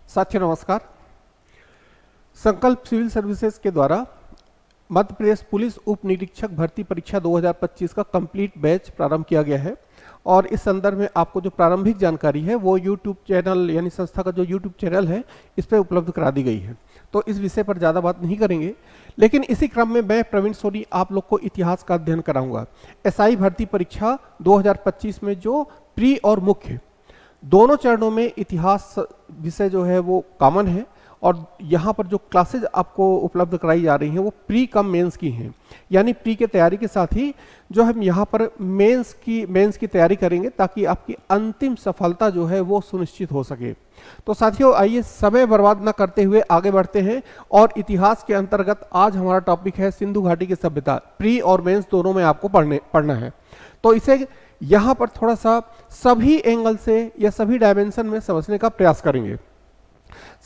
साथियों नमस्कार। संकल्प सिविल सर्विसेज के द्वारा मध्य प्रदेश पुलिस उप निरीक्षक भर्ती परीक्षा 2025 का कंप्लीट बैच प्रारंभ किया गया है और इस संदर्भ में आपको जो प्रारंभिक जानकारी है वो यूट्यूब चैनल यानी संस्था का जो यूट्यूब चैनल है इस पर उपलब्ध करा दी गई है। तो इस विषय पर ज़्यादा बात नहीं करेंगे, लेकिन इसी क्रम में मैं प्रवीण सोनी आप लोग को इतिहास का अध्ययन कराऊंगा। एसआई भर्ती परीक्षा 2025 में जो प्री और मुख्य दोनों चरणों में इतिहास विषय जो है वो कॉमन है और यहाँ पर जो क्लासेज आपको उपलब्ध कराई जा रही हैं वो प्री कम मेंस की हैं, यानी प्री के तैयारी के साथ ही जो हम यहाँ पर मेंस की तैयारी करेंगे ताकि आपकी अंतिम सफलता जो है वो सुनिश्चित हो सके। तो साथियों आइए समय बर्बाद न करते हुए आगे बढ़ते हैं और इतिहास के अंतर्गत आज हमारा टॉपिक है सिंधु घाटी की सभ्यता। प्री और मेंस दोनों में आपको पढ़ना है, तो इसे यहाँ पर थोड़ा सा सभी एंगल से या सभी डायमेंशन में समझने का प्रयास करेंगे।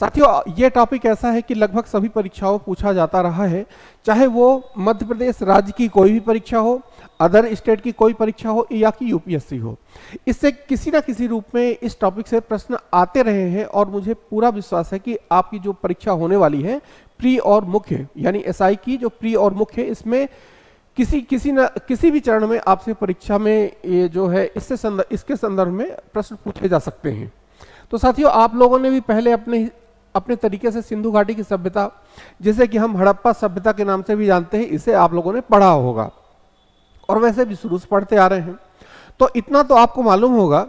साथियों ये टॉपिक ऐसा है कि लगभग सभी परीक्षाओं पूछा जाता रहा है, चाहे वो मध्य प्रदेश राज्य की कोई भी परीक्षा हो, अदर स्टेट की कोई परीक्षा हो या कि यूपीएससी हो, इससे किसी ना किसी रूप में इस टॉपिक से प्रश्न आते रहे हैं और मुझे पूरा विश्वास है कि आपकी जो परीक्षा होने वाली है प्री और मुख्य यानी एसआई की जो प्री और मुख्य है इसमें किसी भी चरण में आपसे परीक्षा में ये जो है इसके संदर्भ में प्रश्न पूछे जा सकते हैं। तो साथियों आप लोगों ने भी पहले अपने तरीके से सिंधु घाटी की सभ्यता, जिसे कि हम हड़प्पा सभ्यता के नाम से भी जानते हैं, इसे आप लोगों ने पढ़ा होगा और वैसे भी शुरू से पढ़ते आ रहे हैं। तो इतना तो आपको मालूम होगा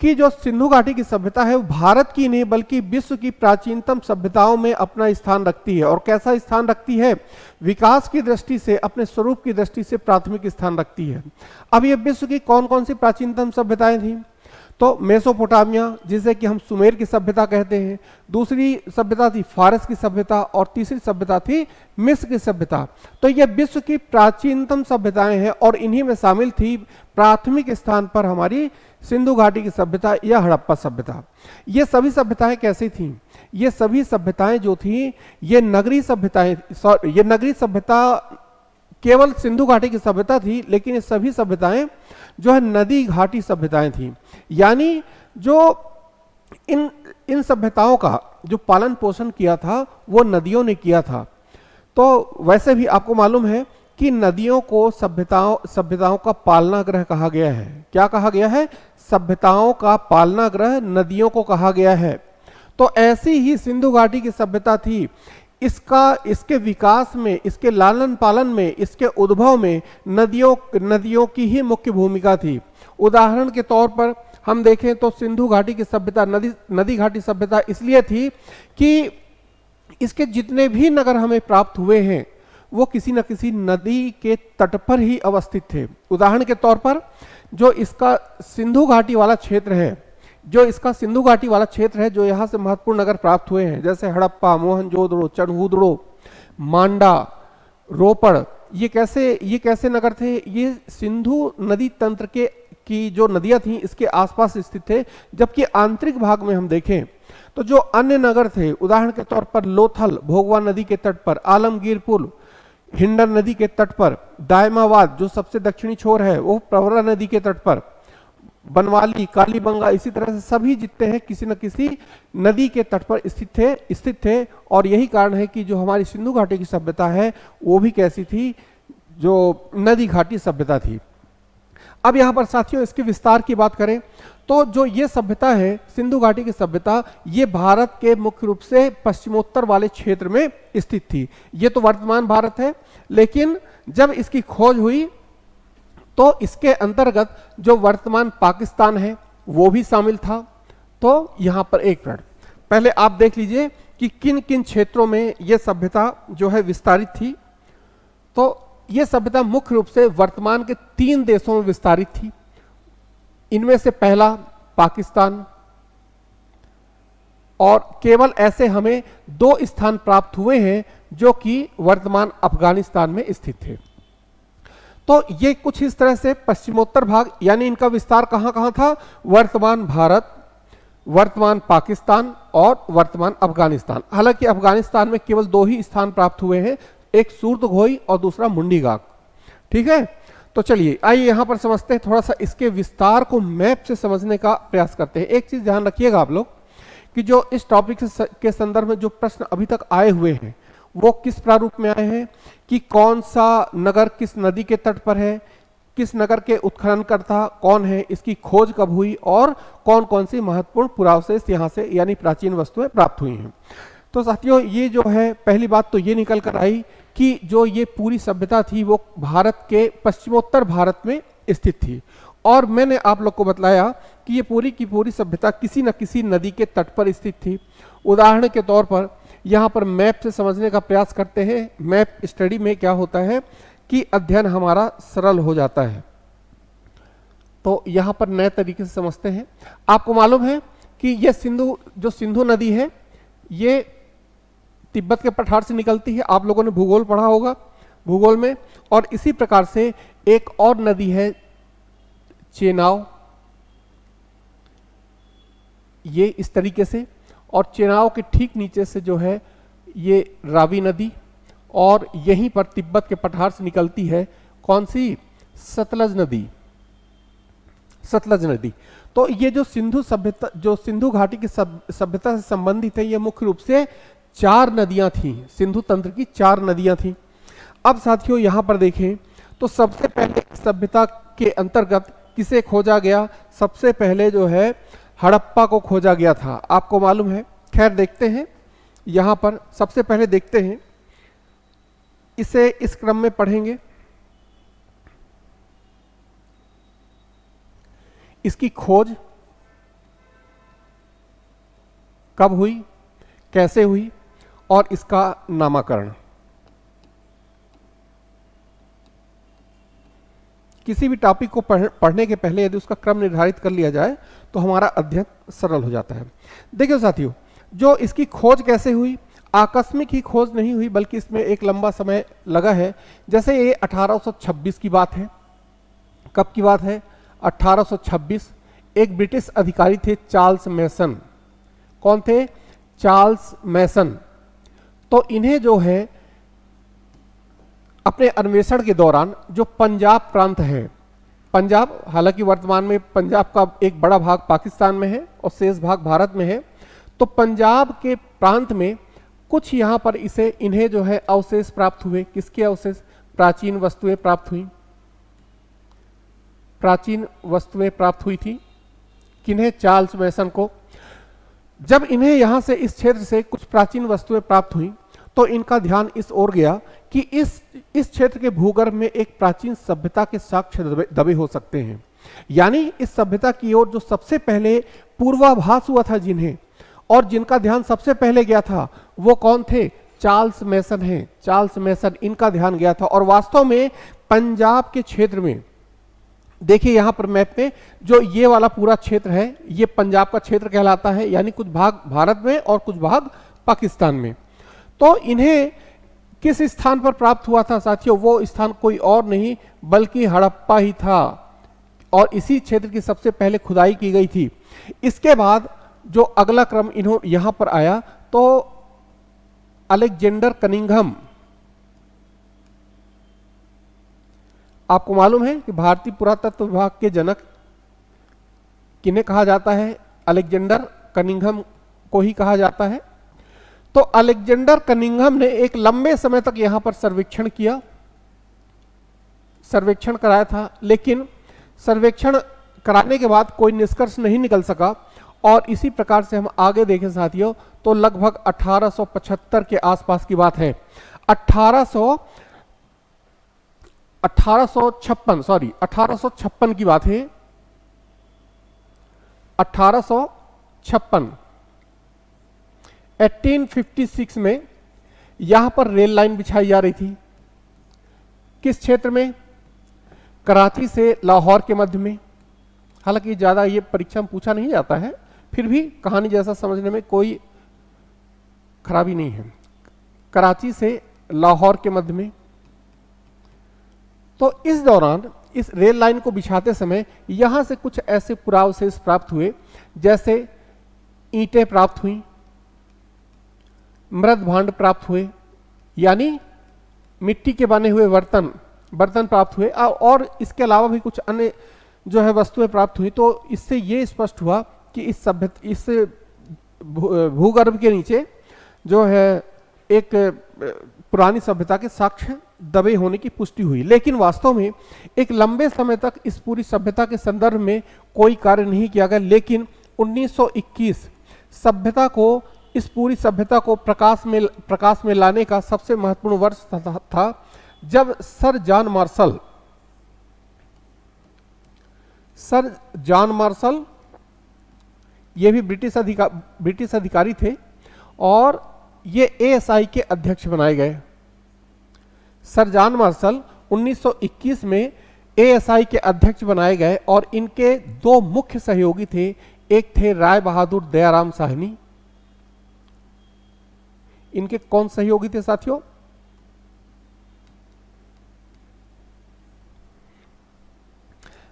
कि जो सिंधु घाटी की सभ्यता है वो भारत की नहीं बल्कि विश्व की प्राचीनतम सभ्यताओं में अपना स्थान रखती है। और कैसा स्थान रखती है? विकास की दृष्टि से, अपने स्वरूप की दृष्टि से प्राथमिक स्थान रखती है। अब ये विश्व की कौन कौन सी प्राचीनतम सभ्यताएं थी? तो मेसोपोटामिया, जिसे कि हम सुमेर की सभ्यता कहते हैं, दूसरी सभ्यता थी फारस की सभ्यता और तीसरी सभ्यता थी मिस्र की सभ्यता। तो ये विश्व की प्राचीनतम सभ्यताएं हैं और इन्हीं में शामिल थी प्राथमिक स्थान पर हमारी सिंधु घाटी की सभ्यता या हड़प्पा सभ्यता। ये सभी सभ्यताएं कैसी थीं? ये सभी सभ्यताएं जो थी ये नगरीय सभ्यताएं, ये नगरीय सभ्यता केवल सिंधु घाटी की सभ्यता थी, लेकिन ये सभी सभ्यताएं जो है नदी घाटी सभ्यताएं थी, यानी जो इन सभ्यताओं का जो पालन पोषण किया था वो नदियों ने किया था। तो वैसे भी आपको मालूम है कि नदियों को सभ्यताओं का पालना ग्रह कहा गया है। क्या कहा गया है? सभ्यताओं का पालना ग्रह नदियों को कहा गया है। तो ऐसी ही सिंधु घाटी की सभ्यता थी। इसके विकास में, इसके लालन पालन में, इसके उद्भव में नदियों की ही मुख्य भूमिका थी। उदाहरण के तौर पर हम देखें तो सिंधु घाटी की सभ्यता नदी घाटी सभ्यता इसलिए थी कि इसके जितने भी नगर हमें प्राप्त हुए हैं वो किसी न किसी नदी के तट पर ही अवस्थित थे। उदाहरण के तौर पर जो इसका सिंधु घाटी वाला क्षेत्र है, जो यहाँ से महत्वपूर्ण नगर प्राप्त हुए हैं, जैसे हड़प्पा, मोहनजोदड़ो, चनहूदड़ो, मांडा, रोपड़, ये कैसे नगर थे? ये सिंधु नदी तंत्र की जो नदियां थी इसके आसपास स्थित थे। जबकि आंतरिक भाग में हम देखें तो जो अन्य नगर थे, उदाहरण के तौर पर लोथल भोगवा नदी के तट पर, आलमगीर पुल हिंडन नदी के तट पर, दायमाबाद जो सबसे दक्षिणी छोर है वो प्रवरा नदी के तट पर, बनवाली, कालीबंगा, इसी तरह से सभी जितने हैं किसी न किसी नदी के तट पर स्थित थे। और यही कारण है कि जो हमारी सिंधु घाटी की सभ्यता है वो भी कैसी थी? जो नदी घाटी सभ्यता थी। अब यहाँ पर साथियों इसके विस्तार की बात करें तो जो ये सभ्यता है सिंधु घाटी की सभ्यता, ये भारत के मुख्य रूप से पश्चिमोत्तर वाले क्षेत्र में स्थित थी। ये तो वर्तमान भारत है, लेकिन जब इसकी खोज हुई तो इसके अंतर्गत जो वर्तमान पाकिस्तान है वो भी शामिल था। तो यहाँ पर एक मिनट पहले आप देख लीजिए कि किन किन क्षेत्रों में यह सभ्यता जो है विस्तारित थी। तो यह सभ्यता मुख्य रूप से वर्तमान के 3 देशों में विस्तारित थी। इनमें से पहला पाकिस्तान, और केवल ऐसे हमें 2 स्थान प्राप्त हुए हैं जो कि वर्तमान अफगानिस्तान में स्थित थे। तो ये कुछ इस तरह से पश्चिमोत्तर भाग, यानी इनका विस्तार कहां था? वर्तमान भारत, वर्तमान पाकिस्तान और वर्तमान अफगानिस्तान। हालांकि अफगानिस्तान में केवल 2 ही स्थान प्राप्त हुए हैं, एक सूर्तघोई और दूसरा मुंडीगाग। ठीक है, तो चलिए आइए यहां पर समझते हैं, थोड़ा सा इसके विस्तार को मैप से समझने का प्रयास करते हैं। एक चीज ध्यान रखिएगा आप लोग कि जो इस टॉपिक के संदर्भ में जो प्रश्न अभी तक आए हुए हैं वो किस प्रारूप में आए हैं कि कौन सा नगर किस नदी के तट पर है, किस नगर के उत्खननकर्ता कौन है, इसकी खोज कब हुई और कौन कौन सी महत्वपूर्ण पुरावशेष यहाँ से यानी प्राचीन वस्तुएं प्राप्त हुई हैं। तो साथियों ये जो है पहली बात तो ये निकल कर आई कि जो ये पूरी सभ्यता थी वो भारत के पश्चिमोत्तर भारत में स्थित थी, और मैंने आप लोग को बतलाया कि ये पूरी की पूरी सभ्यता किसी न किसी नदी के तट पर स्थित थी। उदाहरण के तौर पर यहाँ पर मैप से समझने का प्रयास करते हैं। मैप स्टडी में क्या होता है कि अध्ययन हमारा सरल हो जाता है, तो यहाँ पर नए तरीके से समझते हैं। आपको मालूम है कि ये सिंधु नदी है, ये तिब्बत के पठार से निकलती है। आप लोगों ने भूगोल पढ़ा होगा भूगोल में। और इसी प्रकार से एक और नदी है चेनाब, ये इस तरीके से, और चेनाब के ठीक नीचे से जो है ये रावी नदी, और यहीं पर तिब्बत के पठार से निकलती है कौन सी, सतलज नदी। सतलज नदी। तो ये जो सिंधु घाटी की सभ्यता से संबंधित है, ये मुख्य रूप से 4 नदियां थी, सिंधु तंत्र की 4 नदियां थी। अब साथियों यहां पर देखें तो सबसे पहले सभ्यता के अंतर्गत किसे खोजा गया, सबसे पहले जो है हड़प्पा को खोजा गया था, आपको मालूम है। खैर देखते हैं, यहां पर सबसे पहले देखते हैं, इसे इस क्रम में पढ़ेंगे। इसकी खोज कब हुई, कैसे हुई और इसका नामकरण। किसी भी टॉपिक को पढ़ने के पहले यदि उसका क्रम निर्धारित कर लिया जाए तो हमारा अध्ययन सरल हो जाता है। देखिए साथियों, जो इसकी खोज कैसे हुई, आकस्मिक ही खोज नहीं हुई बल्कि इसमें एक लंबा समय लगा है। जैसे ये 1826 की बात है। कब की बात है, 1826। एक ब्रिटिश अधिकारी थे चार्ल्स मैसन। कौन थे, चार्ल्स मैसन। तो इन्हें जो है अपने अन्वेषण के दौरान जो पंजाब प्रांत है, पंजाब हालांकि वर्तमान में पंजाब का एक बड़ा भाग पाकिस्तान में है और शेष भाग भारत में है, तो पंजाब के प्रांत में कुछ यहाँ पर इन्हें जो है अवशेष प्राप्त हुए। किसके अवशेष, प्राचीन वस्तुएं प्राप्त हुई। प्राचीन वस्तुएं प्राप्त हुई थी किन्हें, चार्ल्स मैसन को। जब इन्हें यहां से इस क्षेत्र से कुछ प्राचीन वस्तुएं प्राप्त हुई तो इनका ध्यान इस ओर गया कि इस क्षेत्र के भूगर्भ में एक प्राचीन सभ्यता के साक्ष्य दबे हो सकते हैं। यानी इस सभ्यता की ओर जो सबसे पहले पूर्वाभास हुआ था जिन्हें, और जिनका ध्यान सबसे पहले गया था वो कौन थे, चार्ल्स मैसन हैं। चार्ल्स मैसन, इनका ध्यान गया था। और वास्तव में पंजाब के क्षेत्र में देखिए यहां पर मैप में जो ये वाला पूरा क्षेत्र है ये पंजाब का क्षेत्र कहलाता है, यानी कुछ भाग भारत में और कुछ भाग पाकिस्तान में। तो इन्हें किस स्थान पर प्राप्त हुआ था साथियों, वो स्थान कोई और नहीं बल्कि हड़प्पा ही था, और इसी क्षेत्र की सबसे पहले खुदाई की गई थी। इसके बाद जो अगला क्रम यहां पर आया तो अलेक्जेंडर कनिंघम। आपको मालूम है कि भारतीय पुरातत्व विभाग के जनक किन्हें कहा जाता है, अलेक्जेंडर कनिंघम को ही कहा जाता है। तो अलेक्जेंडर कनिंघम ने एक लंबे समय तक यहां पर सर्वेक्षण कराया था, लेकिन सर्वेक्षण कराने के बाद कोई निष्कर्ष नहीं निकल सका। और इसी प्रकार से हम आगे देखें साथियों तो लगभग 1875 के आसपास की बात है। 1856 की बात है। 1856 में यहां पर रेल लाइन बिछाई जा रही थी। किस क्षेत्र में, कराची से लाहौर के मध्य में। हालांकि ज्यादा ये परीक्षा में पूछा नहीं जाता है, फिर भी कहानी जैसा समझने में कोई खराबी नहीं है। कराची से लाहौर के मध्य में। तो इस दौरान इस रेल लाइन को बिछाते समय यहां से कुछ ऐसे पुरावशेष प्राप्त हुए, जैसे ईंटें प्राप्त हुई, मृद भांड प्राप्त हुए, यानी मिट्टी के बने हुए बर्तन प्राप्त हुए, और इसके अलावा भी कुछ अन्य जो है वस्तुएं प्राप्त हुई। तो इससे ये स्पष्ट हुआ कि इस भूगर्भ के नीचे जो है एक पुरानी सभ्यता के साक्ष्य दबे होने की पुष्टि हुई, लेकिन वास्तव में एक लंबे समय तक इस पूरी सभ्यता के संदर्भ में कोई कार्य नहीं किया गया। लेकिन 1921 सभ्यता को, इस पूरी सभ्यता को प्रकाश में लाने का सबसे महत्वपूर्ण वर्ष था जब सर जॉन मार्शल, ये भी ब्रिटिश अधिकारी थे और ये एएसआई के अध्यक्ष बनाए गए। सर जॉन मार्शल 1921 में एएसआई के अध्यक्ष बनाए गए और इनके दो मुख्य सहयोगी थे। एक थे राय बहादुर दयाराम साहनी। इनके कौन सहयोगी थे साथियों?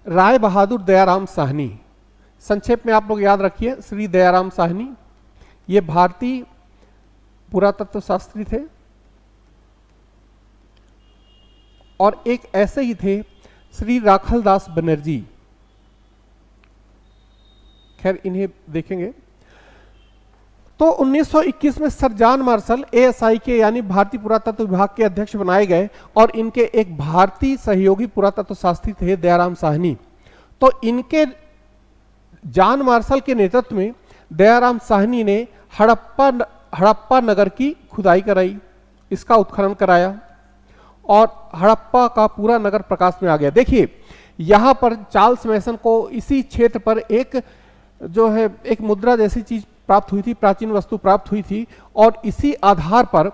राय बहादुर दयाराम साहनी। संक्षेप में आप लोग याद रखिए, श्री दयाराम साहनी ये भारतीय पुरातत्व शास्त्री थे और एक ऐसे ही थे श्री राखलदास बनर्जी। खैर इन्हें देखेंगे। तो 1921 में सर जॉन मार्शल एएसआई के यानी भारतीय पुरातत्व विभाग के अध्यक्ष बनाए गए और इनके एक भारतीय सहयोगी पुरातत्व शास्त्री थे दयाराम साहनी। तो इनके जॉन मार्शल के नेतृत्व में दयाराम साहनी ने हड़प्पा नगर की खुदाई कराई, इसका उत्खनन कराया और हड़प्पा का पूरा नगर प्रकाश में आ गया। देखिए यहां पर चार्ल्स मैसन को इसी क्षेत्र पर एक जो है एक मुद्रा जैसी चीज प्राप्त हुई थी, प्राचीन वस्तु प्राप्त हुई थी और इसी आधार पर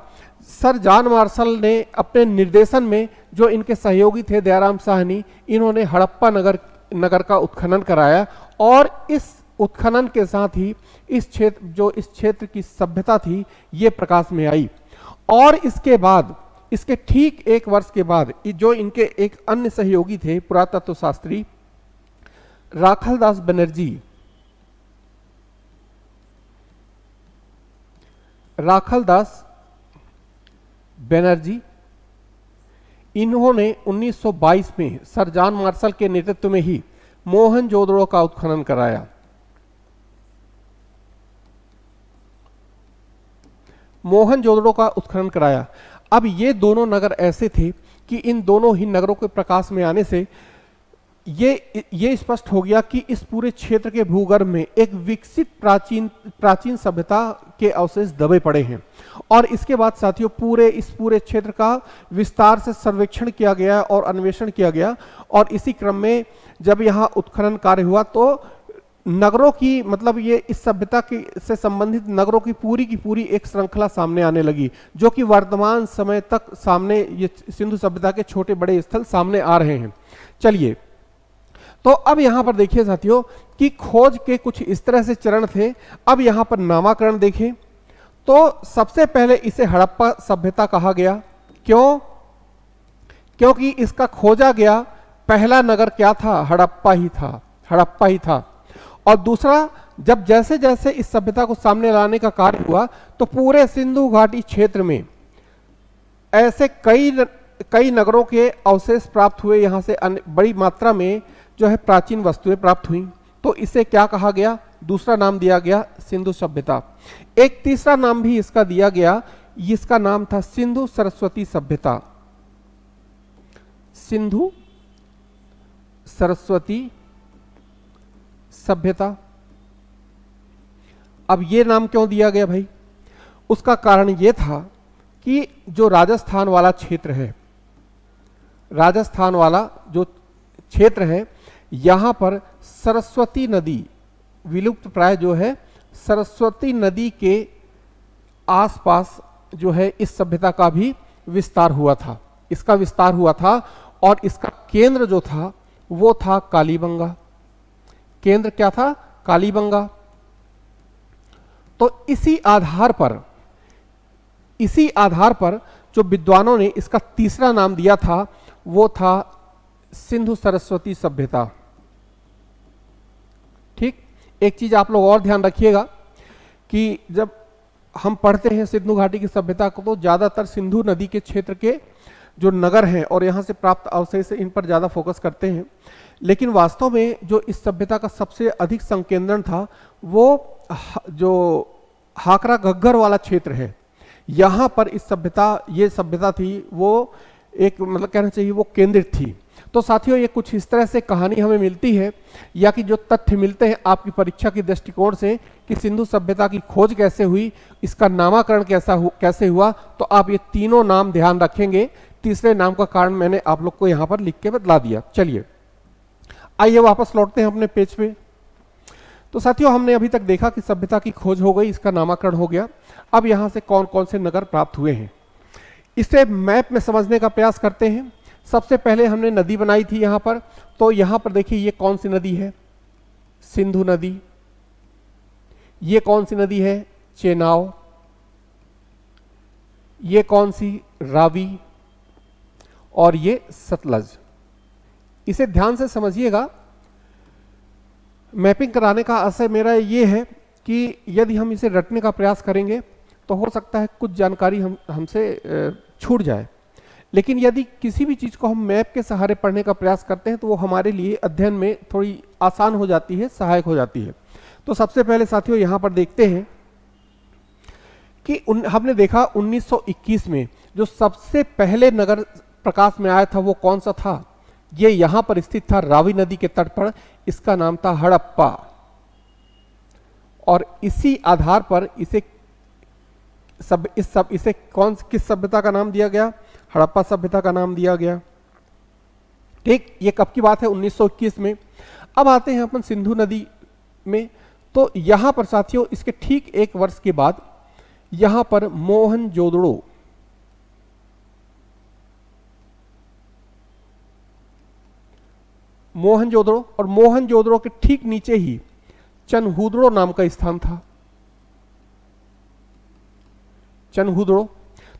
सर जॉन मार्शल ने अपने निर्देशन में जो इनके सहयोगी थे दयाराम साहनी, इन्होंने हड़प्पा नगर का उत्खनन कराया और इस उत्खनन के साथ ही इस क्षेत्र की सभ्यता थी ये प्रकाश में आई। और इसके बाद, इसके ठीक एक वर्ष के बाद जो इनके एक अन्य सहयोगी थे पुरातत्व शास्त्री राखलदास बनर्जी, इन्होंने 1922 में सर जॉन मार्शल के नेतृत्व में ही मोहनजोदड़ो का उत्खनन कराया। मोहनजोदड़ो का उत्खनन कराया। अब ये दोनों नगर ऐसे थे कि इन दोनों ही नगरों के प्रकाश में आने से ये स्पष्ट हो गया कि इस पूरे क्षेत्र के भूगर्भ में एक विकसित प्राचीन सभ्यता के अवशेष दबे पड़े हैं। और इसके बाद साथियों इस पूरे क्षेत्र का विस्तार से सर्वेक्षण किया गया और अन्वेषण किया गया और इसी क्रम में जब यहाँ उत्खनन कार्य हुआ तो नगरों की, मतलब ये इस सभ्यता से संबंधित नगरों की पूरी एक श्रृंखला सामने आने लगी, जो कि वर्तमान समय तक सामने ये सिंधु सभ्यता के छोटे बड़े स्थल सामने आ रहे हैं। चलिए, तो अब यहां पर देखिए साथियों कि खोज के कुछ इस तरह से चरण थे। अब यहां पर नामाकरण देखें तो सबसे पहले इसे हड़प्पा सभ्यता कहा गया। क्यों? क्योंकि इसका खोजा गया पहला नगर क्या था? हड़प्पा ही था। और दूसरा, जब जैसे जैसे इस सभ्यता को सामने लाने का कार्य हुआ तो पूरे सिंधु घाटी क्षेत्र में ऐसे कई नगरों के अवशेष प्राप्त हुए, यहां से बड़ी मात्रा में जो है प्राचीन वस्तुएं प्राप्त हुई। तो इसे क्या कहा गया? दूसरा नाम दिया गया सिंधु सभ्यता। एक तीसरा नाम भी इसका दिया गया, इसका नाम था सिंधु सरस्वती सभ्यता। सिंधु सरस्वती सभ्यता। अब ये नाम क्यों दिया गया भाई? उसका कारण यह था कि जो राजस्थान वाला क्षेत्र है, राजस्थान वाला जो क्षेत्र है, यहां पर सरस्वती नदी विलुप्त प्राय जो है, सरस्वती नदी के आसपास जो है इस सभ्यता का भी विस्तार हुआ था। इसका विस्तार हुआ था और इसका केंद्र जो था वो था कालीबंगा। केंद्र क्या था? कालीबंगा। तो इसी आधार पर जो विद्वानों ने इसका तीसरा नाम दिया था वो था सिंधु सरस्वती सभ्यता। ठीक, एक चीज आप लोग और ध्यान रखिएगा कि जब हम पढ़ते हैं सिंधु घाटी की सभ्यता को तो ज्यादातर सिंधु नदी के क्षेत्र के जो नगर हैं और यहां से प्राप्त अवशेष इन पर ज्यादा फोकस करते हैं, लेकिन वास्तव में जो इस सभ्यता का सबसे अधिक संकेंद्रण था वो जो हाकरा घग्गर वाला क्षेत्र है, यहां पर इस सभ्यता, ये सभ्यता थी वो एक मतलब कहना चाहिए वो केंद्रित थी। तो साथियों ये कुछ इस तरह से कहानी हमें मिलती है या कि जो तथ्य मिलते हैं आपकी परीक्षा के दृष्टिकोण से कि सिंधु सभ्यता की खोज कैसे हुई, इसका नामकरण कैसे हुआ, तो आप ये तीनों नाम ध्यान रखेंगे। तीसरे नाम का कारण मैंने आप लोग को यहां पर लिख के बतला दिया। चलिए आइए वापस लौटते हैं अपने पेज पे। तो साथियों हमने अभी तक देखा कि सभ्यता की खोज हो गई, इसका नामकरण हो गया। अब यहां से कौन कौन से नगर प्राप्त हुए हैं इसे मैप में समझने का प्रयास करते हैं। सबसे पहले हमने नदी बनाई थी यहां पर, तो यहां पर देखिए ये कौन सी नदी है, सिंधु नदी। ये कौन सी नदी है, चेनाब। ये कौन सी, रावी। और ये सतलज। इसे ध्यान से समझिएगा। मैपिंग कराने का आशय मेरा ये है कि यदि हम इसे रटने का प्रयास करेंगे तो हो सकता है कुछ जानकारी हमसे छूट जाए, लेकिन यदि किसी भी चीज को हम मैप के सहारे पढ़ने का प्रयास करते हैं तो वो हमारे लिए अध्ययन में थोड़ी आसान हो जाती है, सहायक हो जाती है। तो सबसे पहले साथियों यहां पर देखते हैं कि हमने देखा 1921 में जो सबसे पहले नगर प्रकाश में आया था वो कौन सा था, ये यहां पर स्थित था रावी नदी के तट पर। इसका नाम था हड़प्पा। और इसी आधार पर इसे किस सभ्यता का नाम दिया गया, हड़प्पा सभ्यता का नाम दिया गया। ठीक, ये कब की बात है, 1921 में। अब आते हैं अपन सिंधु नदी में। तो यहां पर साथियों इसके ठीक एक वर्ष के बाद यहां पर मोहनजोदड़ो और मोहनजोदड़ो के ठीक नीचे ही चनहुदड़ो नाम का स्थान था। चनहुदड़ो।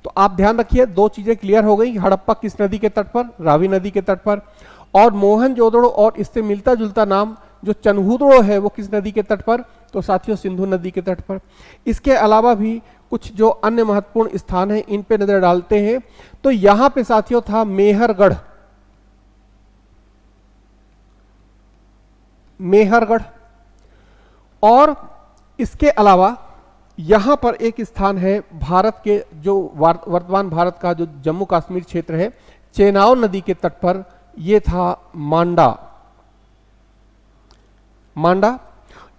तो आप ध्यान रखिए, दो चीजें क्लियर हो गई। हड़प्पा किस नदी के तट पर, रावी नदी के तट पर। और मोहनजोदड़ो और इससे मिलता जुलता नाम जो चनहुदड़ो है वो किस नदी के तट पर, तो साथियों सिंधु नदी के तट पर। इसके अलावा भी कुछ जो अन्य महत्वपूर्ण स्थान हैं इन पे नजर डालते हैं। तो यहां पे साथियों था मेहरगढ़। और इसके अलावा यहां पर एक स्थान है भारत के जो वर्तमान भारत का जो जम्मू कश्मीर क्षेत्र है, चेनाब नदी के तट पर, यह था मांडा।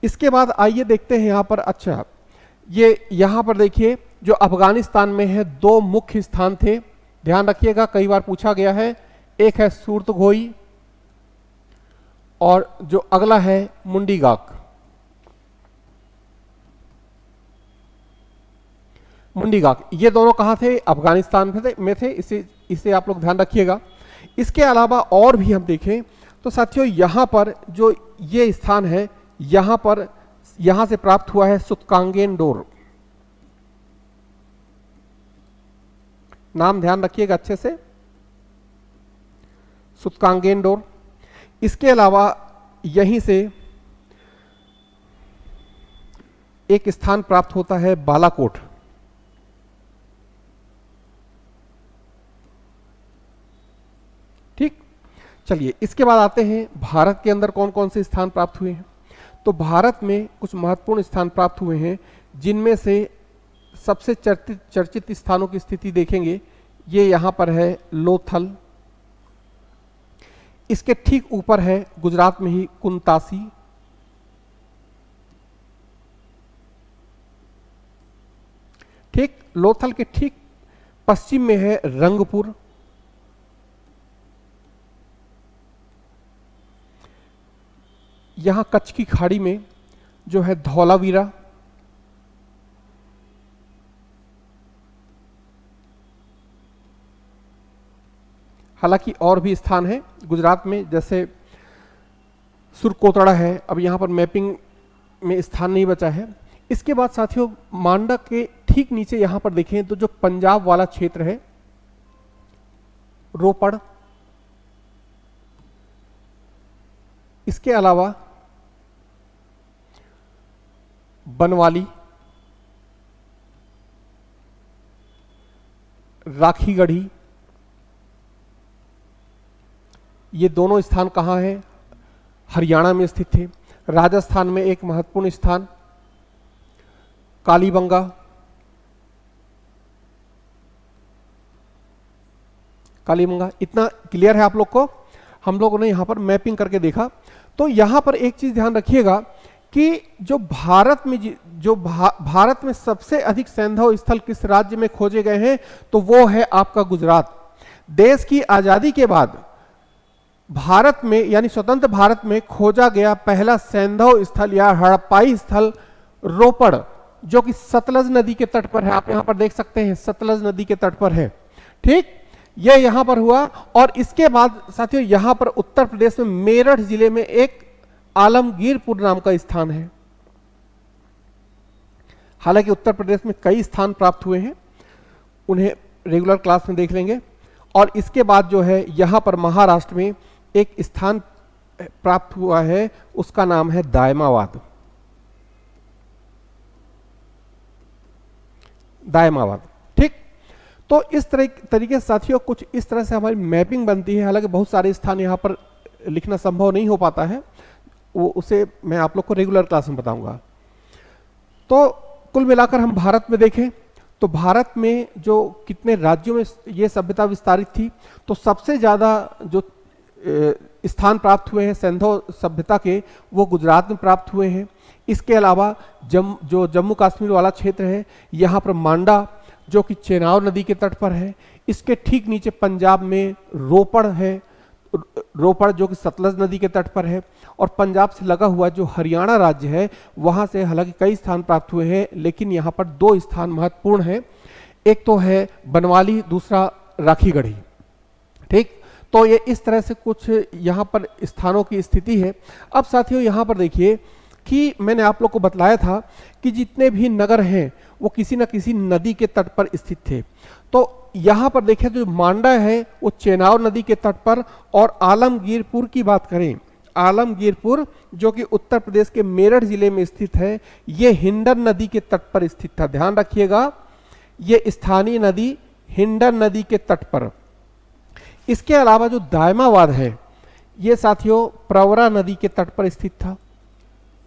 इसके बाद आइए देखते हैं यहां पर, अच्छा ये यहां पर देखिए जो अफगानिस्तान में है दो मुख्य स्थान थे, ध्यान रखिएगा, कई बार पूछा गया है। एक है सूरतगोई और जो अगला है मुंडीगाक। ये दोनों कहां थे, अफगानिस्तान में थे। इसे आप लोग ध्यान रखिएगा। इसके अलावा और भी हम देखें तो साथियों यहां पर जो ये स्थान है, यहां से प्राप्त हुआ है सुतकांगेनडोर। नाम ध्यान रखिएगा अच्छे से, सुतकांगेनडोर। इसके अलावा यहीं से एक स्थान प्राप्त होता है बालाकोट। ठीक, चलिए इसके बाद आते हैं भारत के अंदर कौन कौन से स्थान प्राप्त हुए हैं। तो भारत में कुछ महत्वपूर्ण स्थान प्राप्त हुए हैं, जिनमें से सबसे चर्चित स्थानों की स्थिति देखेंगे। ये यहां पर है लोथल। इसके ठीक ऊपर है गुजरात में ही कुंतासी। ठीक, लोथल के ठीक पश्चिम में है रंगपुर। यहां कच्छ की खाड़ी में जो है धौलावीरा। हालांकि और भी स्थान हैं गुजरात में, जैसे सुरकोतड़ा है। अब यहां पर मैपिंग में स्थान नहीं बचा है। इसके बाद साथियों मांडा के ठीक नीचे यहां पर देखें तो जो पंजाब वाला क्षेत्र है, रोपड़। इसके अलावा बनवाली, राखीगढ़ी, ये दोनों स्थान कहां हैं, हरियाणा में स्थित थे। राजस्थान में एक महत्वपूर्ण स्थान कालीबंगा, कालीबंगा, इतना क्लियर है आप लोग को? हम लोगों ने यहां पर मैपिंग करके देखा। तो यहां पर एक चीज ध्यान रखिएगा कि जो भारत में सबसे अधिक सैंधव स्थल किस राज्य में खोजे गए हैं, तो वो है आपका गुजरात। देश की आजादी के बाद भारत में यानी स्वतंत्र भारत में खोजा गया पहला सैंधव स्थल या हड़प्पाई स्थल रोपड़, जो कि सतलज नदी के तट पर है। आप यहां पर देख सकते हैं सतलज नदी के तट पर है, ठीक, यह यहां पर हुआ। और इसके बाद साथियों यहां पर उत्तर प्रदेश में मेरठ जिले में एक आलमगीरपुर नाम का स्थान है। हालांकि उत्तर प्रदेश में कई स्थान प्राप्त हुए हैं, उन्हें रेगुलर क्लास में देख लेंगे। और इसके बाद जो है यहां पर महाराष्ट्र में एक स्थान प्राप्त हुआ है, उसका नाम है दायमावाद। दायमावाद, ठीक। तो इस तरीके से साथियों कुछ इस तरह से हमारी मैपिंग बनती है। हालांकि बहुत सारे स्थान यहां पर लिखना संभव नहीं हो पाता है, वो उसे मैं आप लोग को रेगुलर क्लास में बताऊंगा। तो कुल मिलाकर हम भारत में देखें तो भारत में जो कितने राज्यों में ये सभ्यता विस्तारित थी, तो सबसे ज्यादा जो स्थान प्राप्त हुए हैं सैंधव सभ्यता के, वो गुजरात में प्राप्त हुए हैं। इसके अलावा जो जम्मू कश्मीर वाला क्षेत्र है, यहाँ पर मांडा जो कि चेनाब नदी के तट पर है। इसके ठीक नीचे पंजाब में रोपड़ है, रोपड़ जो कि सतलज नदी के तट पर है। और पंजाब से लगा हुआ जो हरियाणा राज्य है, वहां से हालांकि कई स्थान प्राप्त हुए हैं, लेकिन यहाँ पर दो स्थान महत्वपूर्ण हैं। एक तो है बनवाली, दूसरा राखीगढ़ी, ठीक। तो ये इस तरह से कुछ यहाँ पर स्थानों की स्थिति है। अब साथियों यहाँ पर देखिए कि मैंने आप लोग को बतलाया था कि जितने भी नगर हैं वो किसी न किसी नदी के तट पर स्थित थे। तो यहाँ पर देखें जो मांडा है वो चेनाब नदी के तट पर, और आलमगीरपुर की बात करें, आलमगीरपुर जो कि उत्तर प्रदेश के मेरठ जिले में स्थित है, ये हिंडन नदी के तट पर स्थित था। ध्यान रखिएगा, ये स्थानीय नदी हिंडन नदी के तट पर। इसके अलावा जो दायमावाद है, ये साथियों प्रवरा नदी के तट पर स्थित था,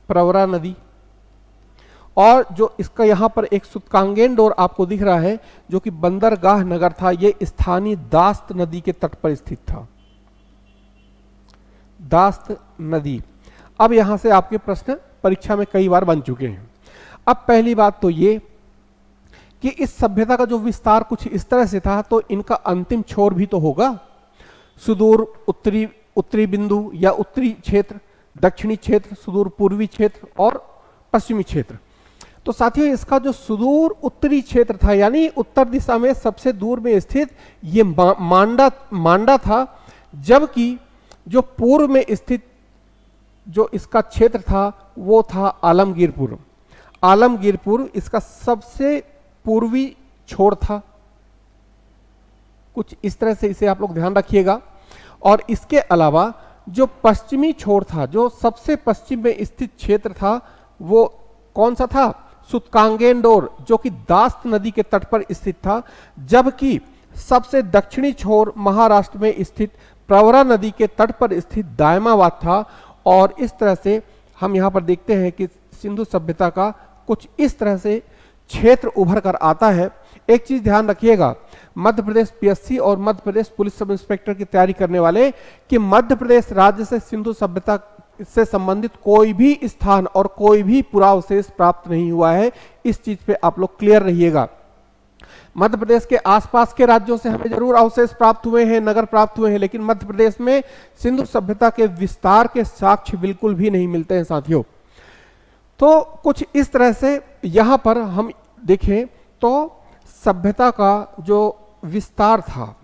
प्रवरा नदी। और जो इसका यहां पर एक सुतकांगेंडोर आपको दिख रहा है, जो कि बंदरगाह नगर था, ये स्थानीय दास्त नदी के तट पर स्थित था, दास्त नदी। अब यहां से आपके प्रश्न परीक्षा में कई बार बन चुके हैं। अब पहली बात तो ये कि इस सभ्यता का जो विस्तार कुछ इस तरह से था, तो इनका अंतिम छोर भी तो होगा, सुदूर उत्तरी बिंदु या उत्तरी क्षेत्र, दक्षिणी क्षेत्र, सुदूर पूर्वी क्षेत्र और पश्चिमी क्षेत्र। तो साथियों इसका जो सुदूर उत्तरी क्षेत्र था, यानी उत्तर दिशा में सबसे दूर में स्थित ये मांडा था, जबकि जो पूर्व में स्थित जो इसका क्षेत्र था वो था आलमगीरपुर। आलमगीरपुर इसका सबसे पूर्वी छोर था। कुछ इस तरह से इसे आप लोग ध्यान रखिएगा। और इसके अलावा जो पश्चिमी छोर था, जो सबसे पश्चिम में स्थित क्षेत्र था, वो कौन सा था? सुतकांगेंडोर, जो कि दास्त नदी के तट पर स्थित था। जबकि सबसे दक्षिणी छोर महाराष्ट्र में स्थित प्रवरा नदी के तट पर स्थित दायमावाद था। और इस तरह से हम यहाँ पर देखते हैं कि सिंधु सभ्यता का कुछ इस तरह से क्षेत्र उभर कर आता है। एक चीज ध्यान रखिएगा, मध्य प्रदेश पीएससी और Madhya Pradesh police sub inspector की तैयारी करने वाले, कि मध्य प्रदेश राज्य से सिंधु सभ्यता से संबंधित कोई भी स्थान और कोई भी पुरावशेष प्राप्त नहीं हुआ है। इस चीज पे आप लोग क्लियर रहिएगा। मध्य प्रदेश के आसपास के राज्यों से हमें जरूर अवशेष प्राप्त हुए हैं, नगर प्राप्त हुए हैं, लेकिन मध्य प्रदेश में सिंधु सभ्यता के विस्तार के साक्ष्य बिल्कुल भी नहीं मिलते हैं साथियों। तो कुछ इस तरह से यहां पर हम देखें तो सभ्यता का जो विस्तार था,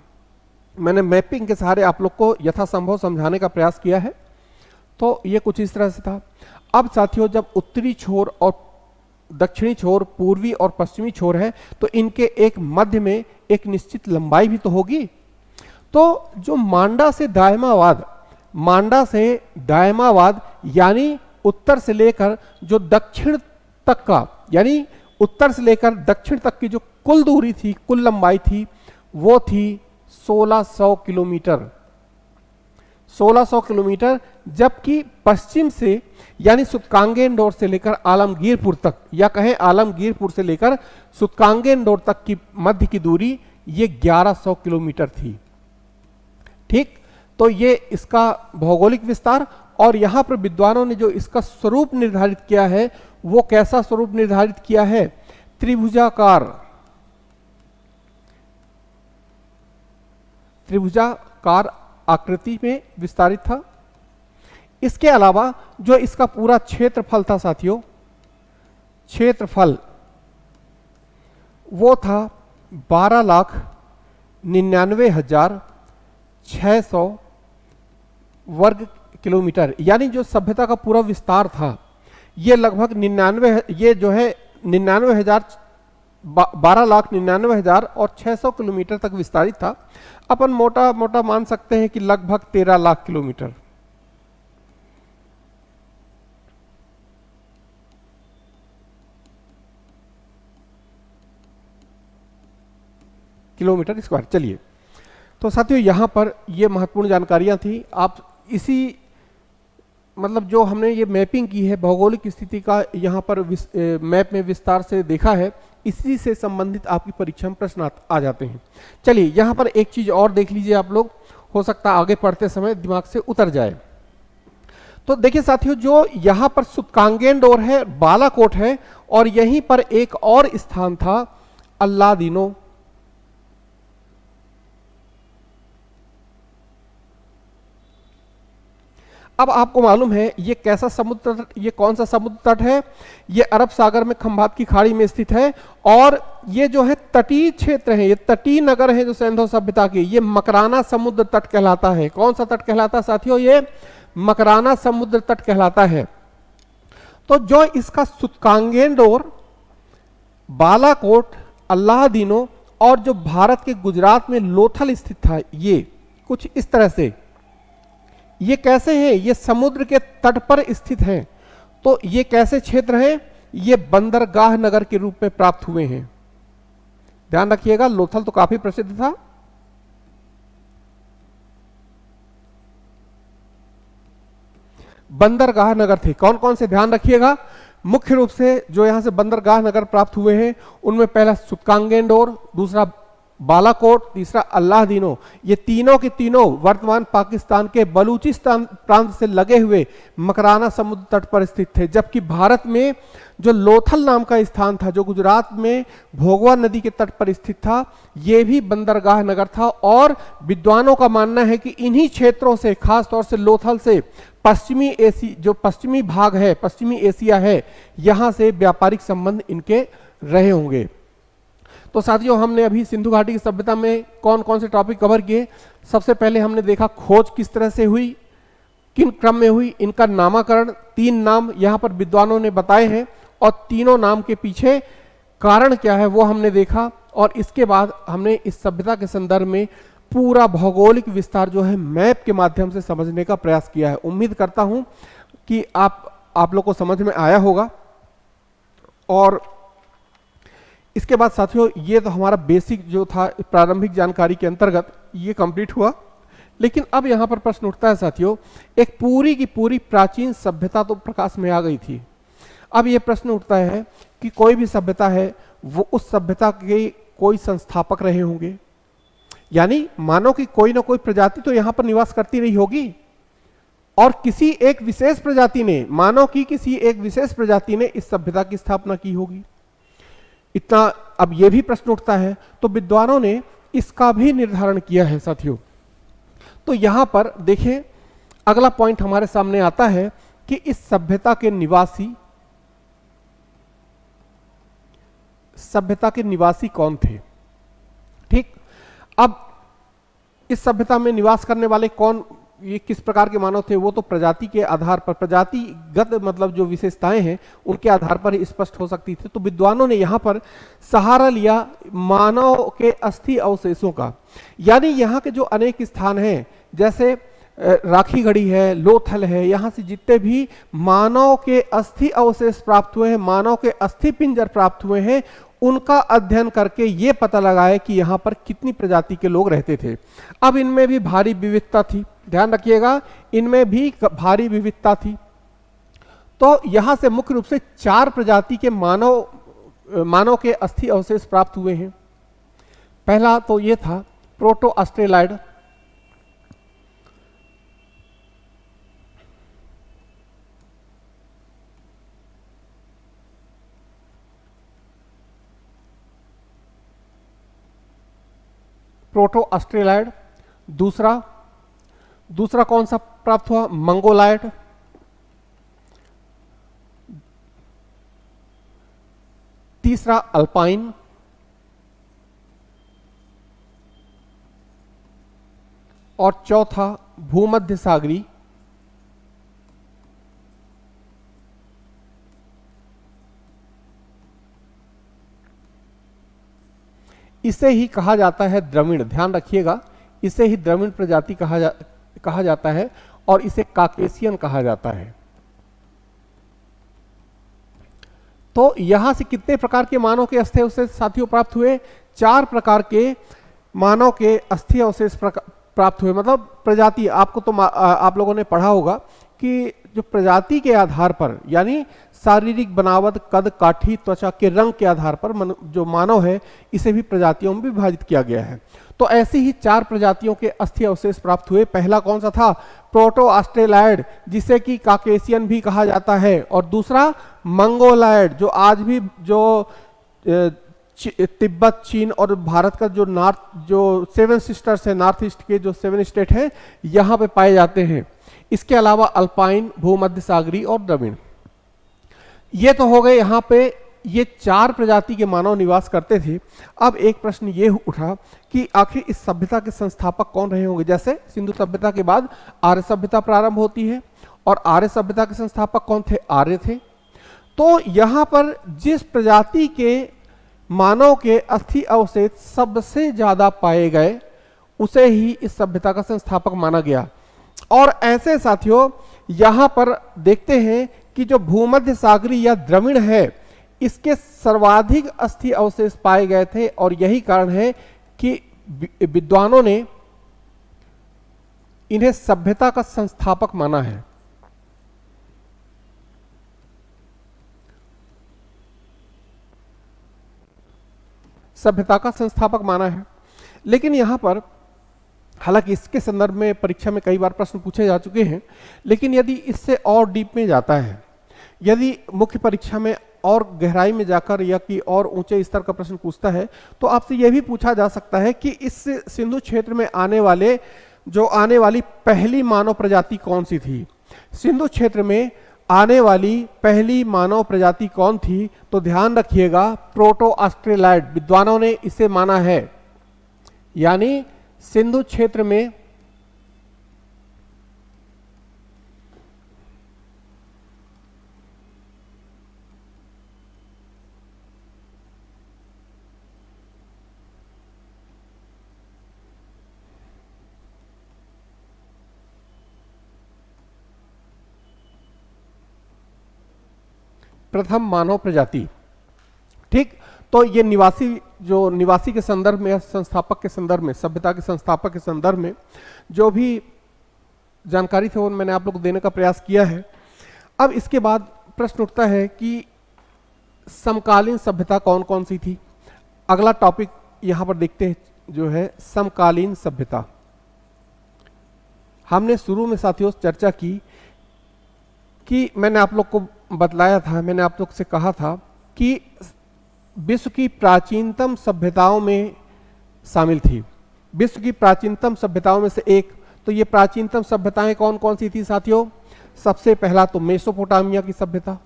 मैंने मैपिंग के सहारे आप लोग को यथासंभव समझाने का प्रयास किया है। तो ये कुछ इस तरह से था। अब साथियों जब उत्तरी छोर और दक्षिणी छोर, पूर्वी और पश्चिमी छोर है, तो इनके एक मध्य में एक निश्चित लंबाई भी तो होगी। तो जो मांडा से दायमावाद यानी उत्तर से लेकर जो दक्षिण तक का, यानी उत्तर से लेकर दक्षिण तक की जो कुल दूरी थी, कुल लंबाई थी, वो थी 1600 किलोमीटर। 1600 किलोमीटर, जबकि पश्चिम से यानी सुतकांगेंडोर से लेकर आलमगीरपुर तक, या कहें आलमगीरपुर से लेकर सुतकांगेंडोर तक की मध्य की दूरी ये 1100 किलोमीटर थी। ठीक, तो ये इसका भौगोलिक विस्तार। और यहां पर विद्वानों ने जो इसका स्वरूप निर्धारित किया है वो कैसा स्वरूप निर्धारित किया है? त्रिभुजाकार आकृति में विस्तारित था। इसके अलावा जो इसका पूरा क्षेत्रफल था साथियों, क्षेत्रफल वो था 12,99,600 वर्ग किलोमीटर। यानी जो सभ्यता का पूरा विस्तार था ये लगभग 12,99,000 और 600 किलोमीटर तक विस्तारित था। अपन मोटा मोटा मान सकते हैं कि लगभग 13 लाख किलोमीटर। Kilometre square. चलिए, तो साथियों यहां पर ये महत्वपूर्ण जानकारियां थी। आप इसी मतलब जो हमने ये मैपिंग की है भौगोलिक स्थिति का यहाँ पर मैप में विस्तार से देखा है, इसी से संबंधित आपकी परीक्षा में प्रश्न आ जाते हैं। चलिए यहाँ पर एक चीज और देख लीजिए आप लोग, हो सकता है आगे पढ़ते समय दिमाग से उतर जाए। तो देखिए साथियों, जो यहाँ पर सुतकांगेंडोर है, बालाकोट है, और यहीं पर एक और स्थान था अल्लादीनो। अब आपको मालूम है ये कैसा समुद्र तट, ये कौन सा समुद्र तट है? ये अरब सागर में खंभात की खाड़ी में स्थित है। और ये जो है तटीय क्षेत्र है, ये तटीय नगर है जो सिंधु सभ्यता के, ये मकराना समुद्र तट कहलाता है। कौन सा तट कहलाता है साथियों? ये मकराना समुद्र तट कहलाता है। तो जो इसका सुतकांगेंडोर, बालाकोट, अल्लादीनो और जो भारत के गुजरात में लोथल स्थित था, ये कुछ इस तरह से, ये कैसे हैं? ये समुद्र के तट पर स्थित हैं। तो ये कैसे क्षेत्र हैं? ये बंदरगाह नगर के रूप में प्राप्त हुए हैं। ध्यान रखिएगा, लोथल तो काफी प्रसिद्ध था। बंदरगाह नगर थे। कौन कौन से? ध्यान रखिएगा, मुख्य रूप से जो यहां से बंदरगाह नगर प्राप्त हुए हैं उनमें पहला सुतकांगेंडोर, दूसरा बालाकोट, तीसरा अल्लादीनो। ये तीनों के तीनों वर्तमान पाकिस्तान के बलूचिस्तान प्रांत से लगे हुए मकराना समुद्र तट पर स्थित थे। जबकि भारत में जो लोथल नाम का स्थान था, जो गुजरात में भोगवा नदी के तट पर स्थित था, ये भी बंदरगाह नगर था। और विद्वानों का मानना है कि इन्हीं क्षेत्रों से, खासतौर से लोथल से पश्चिमी एशिया, जो पश्चिमी भाग है, पश्चिमी एशिया है, यहां से व्यापारिक संबंध इनके रहे होंगे। तो साथियों, हमने अभी सिंधु घाटी की सभ्यता में कौन कौन से टॉपिक कवर किए? सबसे पहले हमने देखा खोज किस तरह से हुई, किन क्रम में हुई, इनका नामकरण। 3 नाम यहां पर विद्वानों ने बताए हैं और तीनों नाम के पीछे कारण क्या है वो हमने देखा। और इसके बाद हमने इस सभ्यता के संदर्भ में पूरा भौगोलिक विस्तार जो है मैप के माध्यम से समझने का प्रयास किया है। उम्मीद करता हूं कि आप लोग को समझ में आया होगा। और इसके बाद साथियों, ये तो हमारा बेसिक जो था प्रारंभिक जानकारी के अंतर्गत ये कंप्लीट हुआ। लेकिन अब यहां पर प्रश्न उठता है साथियों, एक पूरी की पूरी प्राचीन सभ्यता तो प्रकाश में आ गई थी। अब ये प्रश्न उठता है कि कोई भी सभ्यता है, वो उस सभ्यता के कोई संस्थापक रहे होंगे, यानी मानो कि कोई ना कोई प्रजाति तो यहां पर निवास करती रही होगी और किसी एक विशेष प्रजाति ने, मानो कि किसी एक विशेष प्रजाति ने इस सभ्यता की स्थापना की होगी। इतना अब यह भी प्रश्न उठता है, तो विद्वानों ने इसका भी निर्धारण किया है साथियों। तो यहां पर देखें, अगला पॉइंट हमारे सामने आता है कि इस सभ्यता के निवासी कौन थे। ठीक, अब इस सभ्यता में निवास करने वाले कौन, ये किस प्रकार के मानव थे, वो तो प्रजाति के आधार पर, प्रजातिगत मतलब जो विशेषताएं हैं उनके आधार पर ही स्पष्ट हो सकती थी। तो विद्वानों ने यहां पर सहारा लिया मानव के अस्थि अवशेषों का। यानी यहां के जो अनेक स्थान हैं, जैसे राखी गढ़ी है, लोथल है, यहां से जितने भी मानव के अस्थि अवशेष प्राप्त हुए हैं, मानव के अस्थि पिंजर प्राप्त हुए हैं, उनका अध्ययन करके ये पता लगाया कि यहां पर कितनी प्रजाति के लोग रहते थे। अब इनमें भी भारी विविधता थी, ध्यान रखिएगा, इनमें भी भारी विविधता थी। तो यहां से मुख्य रूप से 4 प्रजाति के मानव के अस्थि अवशेष प्राप्त हुए हैं। पहला तो ये था प्रोटो ऑस्ट्रेलॉइड, प्रोटो ऑस्ट्रेलॉइड। दूसरा कौन सा प्राप्त हुआ? मंगोलाइड। तीसरा अल्पाइन। और चौथा भूमध्य सागरी। इसे ही कहा जाता है द्रविड़। ध्यान रखिएगा, इसे ही द्रविड़ प्रजाति कहा जाता है और इसे काकेशियन कहा जाता है। तो यहां से कितने प्रकार के मानव के अस्थि अवशेष साथियों प्राप्त हुए? 4 प्रकार के मानव के अस्थि अवशेष प्राप्त हुए। मतलब प्रजाति, आपको तो आप लोगों ने पढ़ा होगा कि जो प्रजाति के आधार पर, यानी शारीरिक बनावट, कद, काठी, त्वचा के रंग के आधार पर जो मानव है इसे भी प्रजातियों में विभाजित किया गया है। तो ऐसी ही 4 प्रजातियों के अस्थि अवशेष प्राप्त हुए। पहला कौन सा था? प्रोटो ऑस्ट्रेलॉइड, जिसे कि काकेशियन भी कहा जाता है। और दूसरा मंगोलाइड, जो आज भी जो तिब्बत, चीन और भारत का जो 7 सिस्टर्स है, नॉर्थ ईस्ट के जो 7 स्टेट हैं, यहां पे पाए जाते हैं। इसके अलावा अल्पाइन, भूमध्य सागरी और द्रविड़। ये तो हो गए यहां पे ये 4 प्रजाति के मानव निवास करते थे। अब एक प्रश्न ये उठा कि आखिर इस सभ्यता के संस्थापक कौन रहे होंगे? जैसे सिंधु सभ्यता के बाद आर्य सभ्यता प्रारंभ होती है और आर्य सभ्यता के संस्थापक कौन थे? आर्य थे। तो यहां पर जिस प्रजाति के मानव के अस्थि अवशेष सबसे ज्यादा पाए गए उसे ही इस सभ्यता का संस्थापक माना गया। और ऐसे साथियों यहां पर देखते हैं कि जो भूमध्य सागरी या द्रविड़ है, इसके सर्वाधिक अस्थि अवशेष पाए गए थे। और यही कारण है कि विद्वानों ने इन्हें सभ्यता का संस्थापक माना है। सभ्यता का संस्थापक माना है। लेकिन यहां पर, हालांकि इसके संदर्भ में परीक्षा में कई बार प्रश्न पूछे जा चुके हैं, लेकिन यदि इससे और डीप में जाता है, यदि मुख्य परीक्षा में और गहराई में जाकर या कि और ऊंचे स्तर का प्रश्न पूछता है, तो आपसे यह भी पूछा जा सकता है कि इस सिंधु क्षेत्र में आने वाली पहली मानव प्रजाति कौन सी थी? सिंधु क्षेत्र में आने वाली पहली मानव प्रजाति कौन थी? तो ध्यान रखिएगा, प्रोटो ऑस्ट्रेलॉइड विद्वानों ने इसे माना है। यानी सिंधु क्षेत्र में प्रथम मानव प्रजाति। ठीक, तो ये निवासी के संदर्भ में, संस्थापक के संदर्भ में, सभ्यता के संस्थापक के संदर्भ में जो भी जानकारी थे वो मैंने आप लोग को देने का प्रयास किया है। अब इसके बाद प्रश्न उठता है कि समकालीन सभ्यता कौन कौन सी थी? अगला टॉपिक यहां पर देखते हैं जो है समकालीन सभ्यता। हमने शुरू में साथियों चर्चा की कि मैंने आप लोग को बतलाया था, मैंने आप लोग से कहा था कि विश्व की प्राचीनतम सभ्यताओं में शामिल थी। विश्व की प्राचीनतम सभ्यताओं में से एक, तो ये प्राचीनतम सभ्यताएं कौन कौन सी थी साथियों? सबसे पहला तो मेसोपोटामिया की सभ्यता,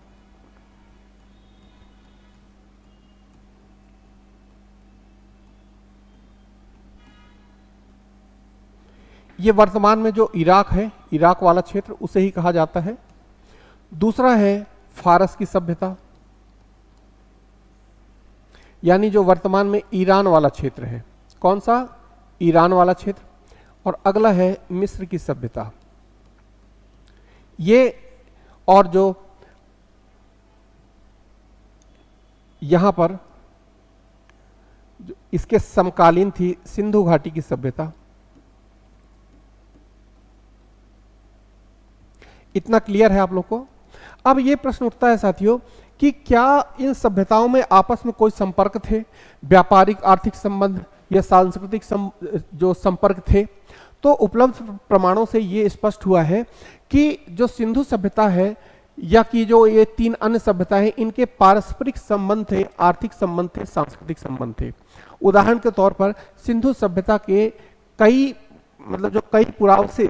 ये वर्तमान में जो इराक है, इराक वाला क्षेत्र, उसे ही कहा जाता है। दूसरा है फारस की सभ्यता, यानी जो वर्तमान में ईरान वाला क्षेत्र है। कौन सा? ईरान वाला क्षेत्र। और अगला है मिस्र की सभ्यता। ये और जो यहां पर जो इसके समकालीन थी सिंधु घाटी की सभ्यता। इतना क्लियर है आप लोग को? अब ये प्रश्न उठता है साथियों कि क्या इन सभ्यताओं में आपस में कोई संपर्क थे, व्यापारिक आर्थिक संबंध या सांस्कृतिक जो संपर्क थे? तो उपलब्ध प्रमाणों से ये स्पष्ट हुआ है कि जो सिंधु सभ्यता है या कि जो ये 3 अन्य सभ्यताएं हैं, इनके पारस्परिक संबंध थे, आर्थिक संबंध थे, सांस्कृतिक संबंध थे। उदाहरण के तौर पर सिंधु सभ्यता के कई जो कई पुरावशेष,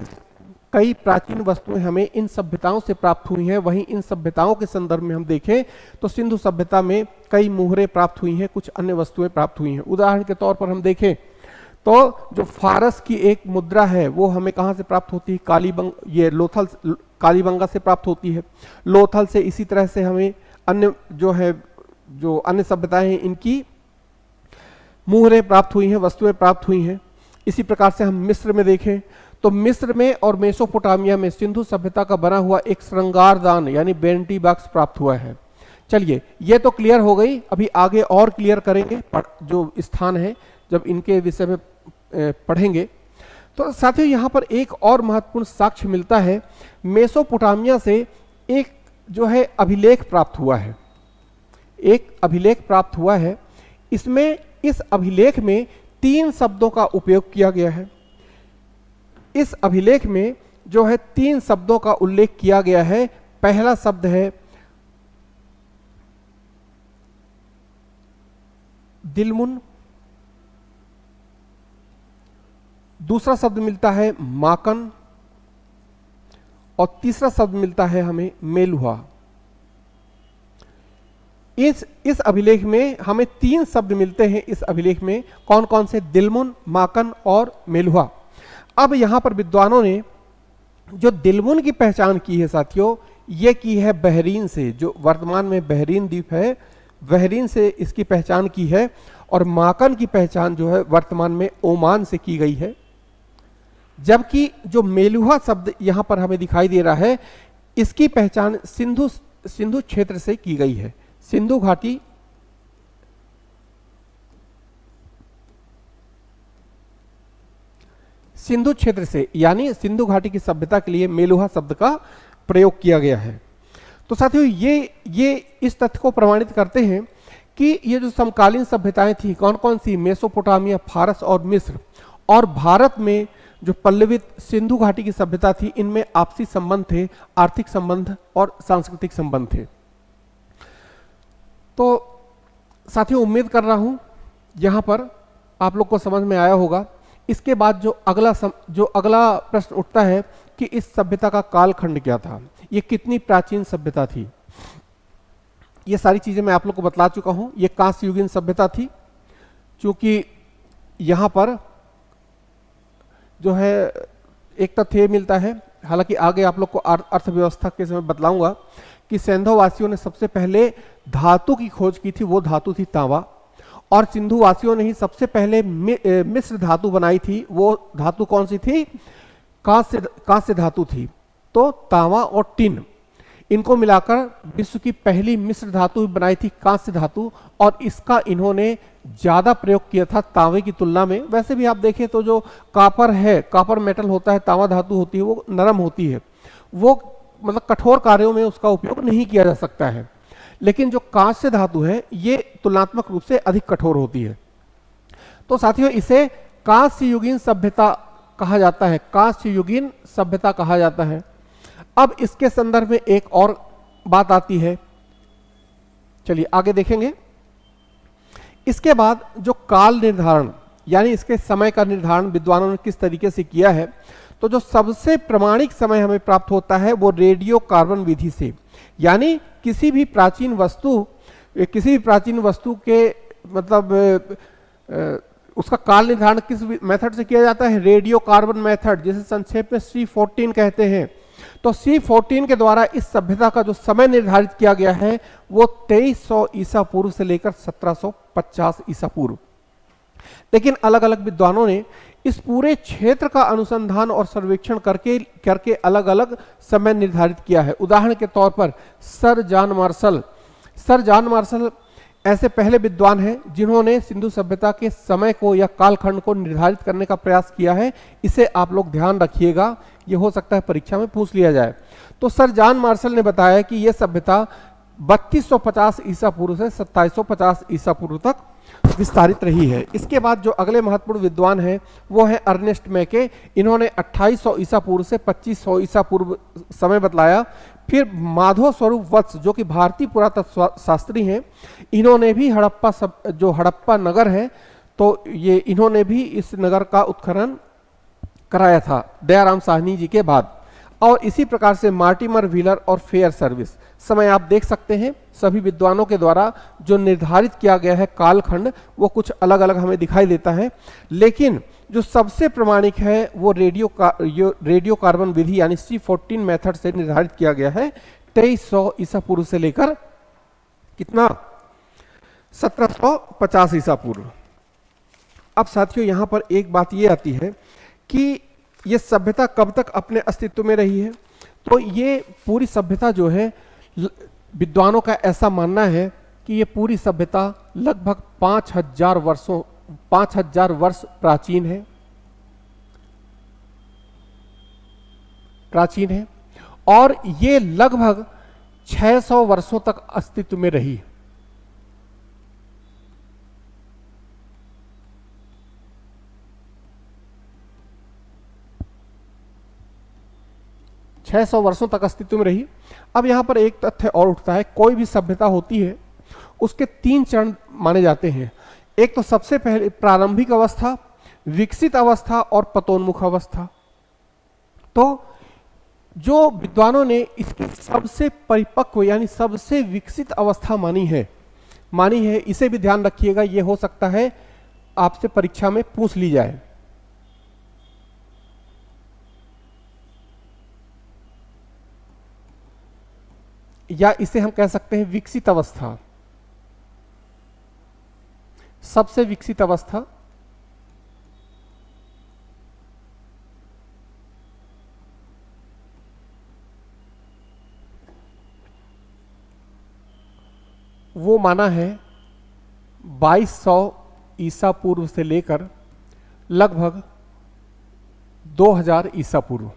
कई प्राचीन वस्तुएं हमें इन सभ्यताओं से प्राप्त हुई हैं। वहीं इन सभ्यताओं के संदर्भ में हम देखें तो सिंधु सभ्यता में कई मुहरें प्राप्त हुई हैं, कुछ अन्य वस्तुएं प्राप्त हुई हैं। उदाहरण के तौर पर हम देखें तो जो फारस की एक मुद्रा है वो हमें कहां से प्राप्त होती है? ये लोथल, कालीबंगा से प्राप्त होती है। लोथल से इसी तरह से हमें अन्य जो अन्य सभ्यताएं हैं इनकी मुहरें प्राप्त हुई हैं, वस्तुएं प्राप्त हुई हैं। इसी प्रकार से हम मिस्र में देखें तो मिस्र में और मेसोपोटामिया में सिंधु सभ्यता का बना हुआ एक श्रृंगारदान यानी बेंटी बॉक्स प्राप्त हुआ है। चलिए ये तो क्लियर हो गई, अभी आगे और क्लियर करेंगे जो स्थान है जब इनके विषय में पढ़ेंगे। तो साथियों यहाँ पर एक और महत्वपूर्ण साक्ष्य मिलता है। मेसोपोटामिया से एक जो है अभिलेख प्राप्त हुआ है, एक अभिलेख प्राप्त हुआ है। इसमें इस अभिलेख में 3 शब्दों का उपयोग किया गया है। इस अभिलेख में जो है 3 शब्दों का उल्लेख किया गया है। पहला शब्द है दिलमुन, दूसरा शब्द मिलता है माकन और तीसरा शब्द मिलता है हमें मेलुहा। इस अभिलेख में हमें 3 शब्द मिलते हैं। इस अभिलेख में कौन कौन से? दिलमुन, माकन और मेलुहा। अब यहां पर विद्वानों ने जो दिलमुन की पहचान की है साथियों, ये की है बहरीन से, जो वर्तमान में बहरीन द्वीप है, बहरीन से इसकी पहचान की है। और माकन की पहचान जो है वर्तमान में ओमान से की गई है। जबकि जो मेलुहा शब्द यहां पर हमें दिखाई दे रहा है, इसकी पहचान सिंधु क्षेत्र से की गई है। सिंधु घाटी सिंधु क्षेत्र से, यानी सिंधु घाटी की सभ्यता के लिए मेलुहा शब्द का प्रयोग किया गया है। तो साथियों ये इस तथ्य को प्रमाणित करते हैं कि ये जो समकालीन सभ्यताएं थी कौन कौन सी? मेसोपोटामिया, फारस और मिस्र, और भारत में जो पल्लवित सिंधु घाटी की सभ्यता थी, इनमें आपसी संबंध थे, आर्थिक संबंध और सांस्कृतिक संबंध थे। तो साथियों उम्मीद कर रहा हूं यहां पर आप लोग को समझ में आया होगा। इसके बाद जो अगला प्रश्न उठता है कि इस सभ्यता का कालखंड क्या था, ये कितनी प्राचीन सभ्यता थी। ये सारी चीजें मैं आप लोग को बतला चुका हूं। ये कांस्य युगीन सभ्यता थी। क्योंकि यहां पर जो है एक तथ्य मिलता है, हालांकि आगे आप लोग को अर्थव्यवस्था के समय बतलाऊंगा कि सिंधु वासियों ने सबसे पहले धातु की खोज की थी, वो धातु थी तांबा। और सिंधु वासियों ने ही सबसे पहले मिश्र धातु बनाई थी, वो धातु कौन सी थी? कांस्य धातु थी। तो तांबा और टिन, इनको मिलाकर विश्व की पहली मिश्र धातु बनाई थी कांस्य धातु, और इसका इन्होंने ज्यादा प्रयोग किया था तांबे की तुलना में। वैसे भी आप देखें तो जो कॉपर है, कॉपर मेटल होता है, तांबा धातु होती है, वो नरम होती है, वो मतलब कठोर कार्यों में उसका उपयोग नहीं किया जा सकता है। लेकिन जो कांस्य धातु है ये तुलनात्मक रूप से अधिक कठोर होती है। तो साथियों इसे कांस्य युगीन सभ्यता कहा जाता है, कांस्य युगीन सभ्यता कहा जाता है। अब इसके संदर्भ में एक और बात आती है, चलिए आगे देखेंगे। इसके बाद जो काल निर्धारण यानी इसके समय का निर्धारण विद्वानों ने किस तरीके से किया है, तो जो सबसे प्रमाणिक समय हमें प्राप्त होता है वो रेडियो कार्बन विधि से। यानी किसी भी प्राचीन वस्तु के मतलब उसका काल निर्धारण किस मेथड से किया जाता है? रेडियो कार्बन मेथड, जिसे संक्षेप में C14 कहते हैं। तो C14 के द्वारा इस सभ्यता का जो समय निर्धारित किया गया है वो 2300 ईसा पूर्व से लेकर 1750 ईसा पूर्व। लेकिन अलग अलग विद्वानों ने इस पूरे क्षेत्र का अनुसंधान और सर्वेक्षण करके अलग अलग समय निर्धारित किया है। उदाहरण के तौर पर सर जॉन मार्शल ऐसे पहले विद्वान हैं जिन्होंने सिंधु सभ्यता के समय को या कालखंड को निर्धारित करने का प्रयास किया है। इसे आप लोग ध्यान रखिएगा, ये हो सकता है परीक्षा में पूछ लिया जाए। तो सर जॉन मार्शल ने बताया कि यह सभ्यता 3250 ईसा पूर्व से 2750 ईसा पूर्व तक विस्तारित रही है। इसके बाद जो अगले महत्वपूर्ण विद्वान हैं वो है अर्नेस्ट मैके। इन्होंने 2800 ईसा पूर्व से 2500 ईसा पूर्व समय बतलाया। फिर माधव स्वरूप वत्स जो कि भारतीय पुरातत्व शास्त्री हैं, इन्होंने भी जो हड़प्पा नगर है, तो ये इन्होंने भी इस नगर का उत्खनन कराया था दयाराम साहनी जी के बाद। और इसी प्रकार से मार्टिमर व्हीलर और फेयर सर्विस। समय आप देख सकते हैं सभी विद्वानों के द्वारा जो निर्धारित किया गया है कालखंड वो कुछ अलग अलग हमें दिखाई देता है, लेकिन जो सबसे प्रमाणिक है वो रेडियो कार्बन विधि यानी C14 मेथड से निर्धारित किया गया है 2300 ईसा पूर्व से लेकर कितना 1750 ईसा पूर्व। अब साथियों यहां पर एक बात ये आती है कि ये सभ्यता कब तक अपने अस्तित्व में रही है। तो ये पूरी सभ्यता जो है, विद्वानों का ऐसा मानना है कि ये पूरी सभ्यता लगभग 5000 वर्ष प्राचीन है और ये लगभग 600 वर्षों तक अस्तित्व में रही। छह 600 वर्षों तक अस्तित्व में रही। अब यहां पर एक तथ्य और उठता है, कोई भी सभ्यता होती है उसके 3 चरण माने जाते हैं। एक तो सबसे पहले प्रारंभिक अवस्था, विकसित अवस्था और पतोन्मुख अवस्था। तो जो विद्वानों ने इसकी सबसे परिपक्व यानी सबसे विकसित अवस्था मानी है, इसे भी ध्यान रखिएगा, यह हो सकता है आपसे परीक्षा में पूछ ली जाए। या इसे हम कह सकते हैं विकसित अवस्था, सबसे विकसित अवस्था। वो माना है 2200 ईसा पूर्व से लेकर लगभग 2000 ईसा पूर्व।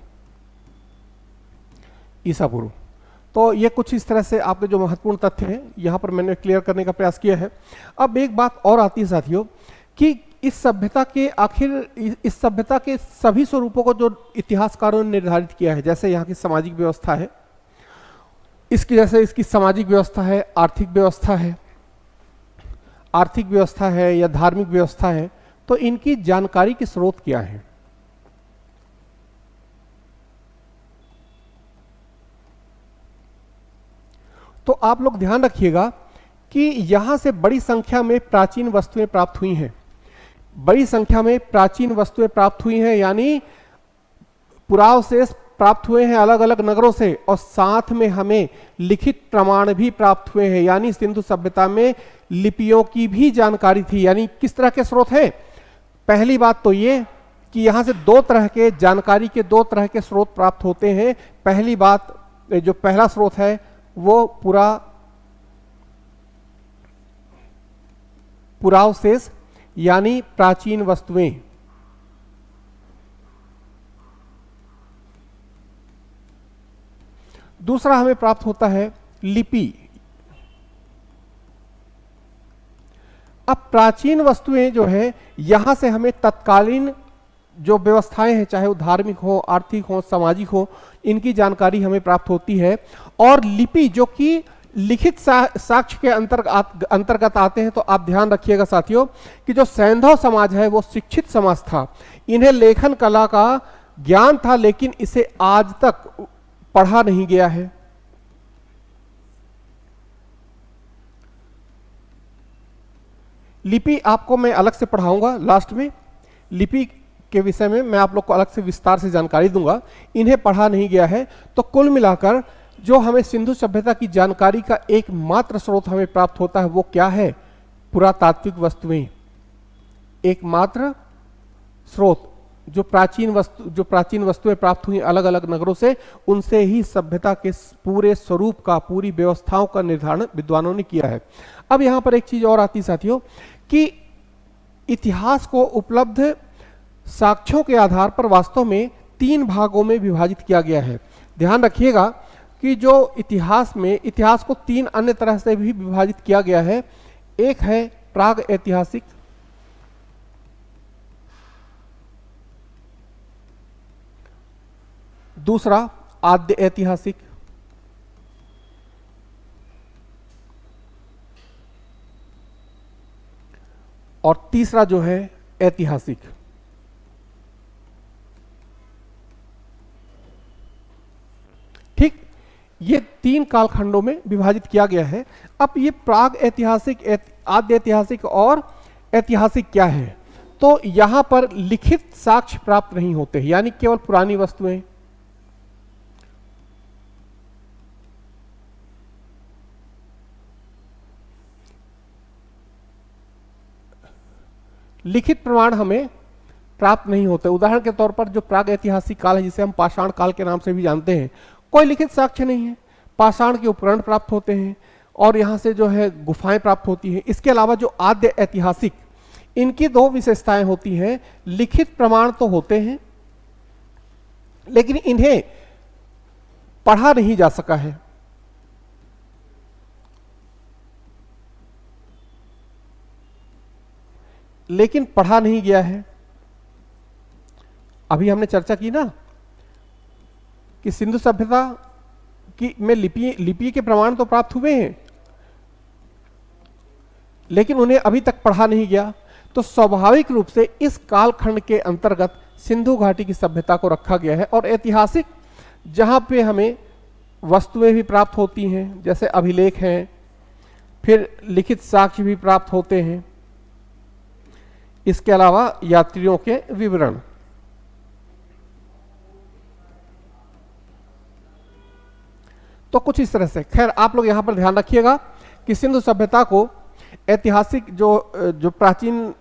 तो ये कुछ इस तरह से आपके जो महत्वपूर्ण तथ्य हैं यहां पर मैंने क्लियर करने का प्रयास किया है। अब एक बात और आती है साथियों कि इस सभ्यता के सभी स्वरूपों को जो इतिहासकारों ने निर्धारित किया है, जैसे यहाँ की सामाजिक व्यवस्था है, इसकी सामाजिक व्यवस्था है, आर्थिक व्यवस्था है या धार्मिक व्यवस्था है, तो इनकी जानकारी के स्रोत क्या है। तो आप लोग ध्यान रखिएगा कि यहां से बड़ी संख्या में प्राचीन वस्तुएं प्राप्त हुई हैं, यानी पुरावशेष प्राप्त हुए हैं अलग अलग नगरों से, और साथ में हमें लिखित प्रमाण भी प्राप्त हुए हैं, यानी सिंधु सभ्यता में लिपियों की भी जानकारी थी। यानी किस तरह के स्रोत हैं? पहली बात तो ये कि यहां से जानकारी के दो तरह के स्रोत प्राप्त होते हैं। पहली बात, जो पहला स्रोत है वो पुरावशेष यानी प्राचीन वस्तुएं। दूसरा हमें प्राप्त होता है लिपि। अब प्राचीन वस्तुएं जो है, यहां से हमें तत्कालीन जो व्यवस्थाएं हैं, चाहे वो धार्मिक हो, आर्थिक हो, सामाजिक हो, इनकी जानकारी हमें प्राप्त होती है। और लिपि जो कि लिखित साक्ष्य के अंतर्गत आते हैं। तो आप ध्यान रखिएगा साथियों कि जो सैंधव समाज है वो शिक्षित समाज था, इन्हें लेखन कला का ज्ञान था, लेकिन इसे आज तक पढ़ा नहीं गया है। लिपि आपको मैं अलग से पढ़ाऊंगा, लास्ट में लिपि के विषय में मैं आप लोग को अलग से विस्तार से जानकारी दूंगा। इन्हें पढ़ा नहीं गया है। तो कुल मिलाकर जो हमें सिंधु सभ्यता की जानकारी का एकमात्र स्रोत हमें प्राप्त होता है वो क्या है? पुरातात्विक वस्तुएं, एकमात्र स्रोत जो प्राचीन वस्तुएं प्राप्त हुई अलग अलग नगरों से, उनसे ही सभ्यता के पूरे स्वरूप का, पूरी व्यवस्थाओं का निर्धारण विद्वानों ने किया है। अब यहां पर एक चीज और आती साथियों कि इतिहास को उपलब्ध साक्ष्यों के आधार पर वास्तव में 3 भागों में विभाजित किया गया है। ध्यान रखिएगा कि जो इतिहास को 3 अन्य तरह से भी विभाजित किया गया है। एक है प्राग ऐतिहासिक, दूसरा आद्य ऐतिहासिक, और तीसरा जो है ऐतिहासिक। ठीक, ये 3 कालखंडों में विभाजित किया गया है। अब ये प्राग ऐतिहासिक, आद्य ऐतिहासिक और ऐतिहासिक क्या है? तो यहां पर लिखित साक्ष्य प्राप्त नहीं होते हैं, यानी केवल पुरानी वस्तुएं। लिखित प्रमाण हमें प्राप्त नहीं होते। उदाहरण के तौर पर जो प्राग ऐतिहासिक काल है, जिसे हम पाषाण काल के नाम से भी जानते हैं, कोई लिखित साक्ष्य नहीं है। पाषाण के उपकरण प्राप्त होते हैं और यहां से जो है गुफाएं प्राप्त होती हैं। इसके अलावा जो आद्य ऐतिहासिक, इनकी 2 विशेषताएं होती हैं। लिखित प्रमाण तो होते हैं लेकिन इन्हें पढ़ा नहीं जा सका है। लेकिन पढ़ा नहीं गया है। अभी हमने चर्चा की ना कि सिंधु सभ्यता की में लिपि के प्रमाण तो प्राप्त हुए हैं लेकिन उन्हें अभी तक पढ़ा नहीं गया। तो स्वाभाविक रूप से इस कालखंड के अंतर्गत सिंधु घाटी की सभ्यता को रखा गया है। और ऐतिहासिक, जहां पे हमें वस्तुएं भी प्राप्त होती हैं, जैसे अभिलेख हैं, फिर लिखित साक्ष्य भी प्राप्त होते हैं, इसके अलावा यात्रियों के विवरण। तो कुछ इस तरह से। खैर, आप लोग यहां पर ध्यान रखिएगा कि सिंधु सभ्यता को ऐतिहासिक जो प्राचीन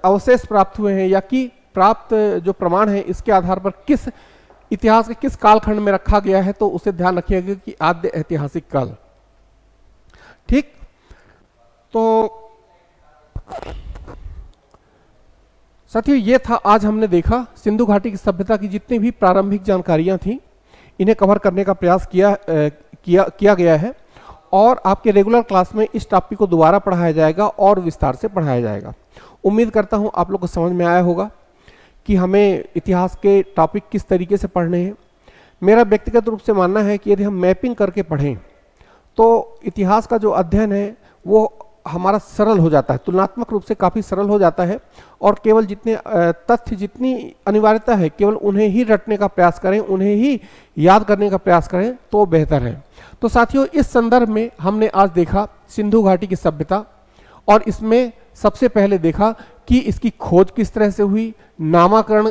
अवशेष प्राप्त हुए हैं या कि प्राप्त जो प्रमाण है, इसके आधार पर किस इतिहास के किस कालखंड में रखा गया है, तो उसे ध्यान रखिएगा कि आद्य ऐतिहासिक काल। ठीक, तो साथियों, ये था आज हमने देखा सिंधु घाटी की सभ्यता की जितनी भी प्रारंभिक जानकारियां थी, इन्हें कवर करने का प्रयास किया गया है। और आपके रेगुलर क्लास में इस टॉपिक को दोबारा पढ़ाया जाएगा और विस्तार से पढ़ाया जाएगा। उम्मीद करता हूं आप लोग को समझ में आया होगा कि हमें इतिहास के टॉपिक किस तरीके से पढ़ने हैं। मेरा व्यक्तिगत रूप से मानना है कि यदि हम मैपिंग करके पढ़ें तो इतिहास का जो अध्ययन है वो हमारा सरल हो जाता है, तुलनात्मक रूप से काफ़ी सरल हो जाता है। और केवल जितने तथ्य, जितनी अनिवार्यता है, केवल उन्हें ही रटने का प्रयास करें, उन्हें ही याद करने का प्रयास करें तो बेहतर है। तो साथियों, इस संदर्भ में हमने आज देखा सिंधु घाटी की सभ्यता, और इसमें सबसे पहले देखा कि इसकी खोज किस तरह से हुई, नामाकरण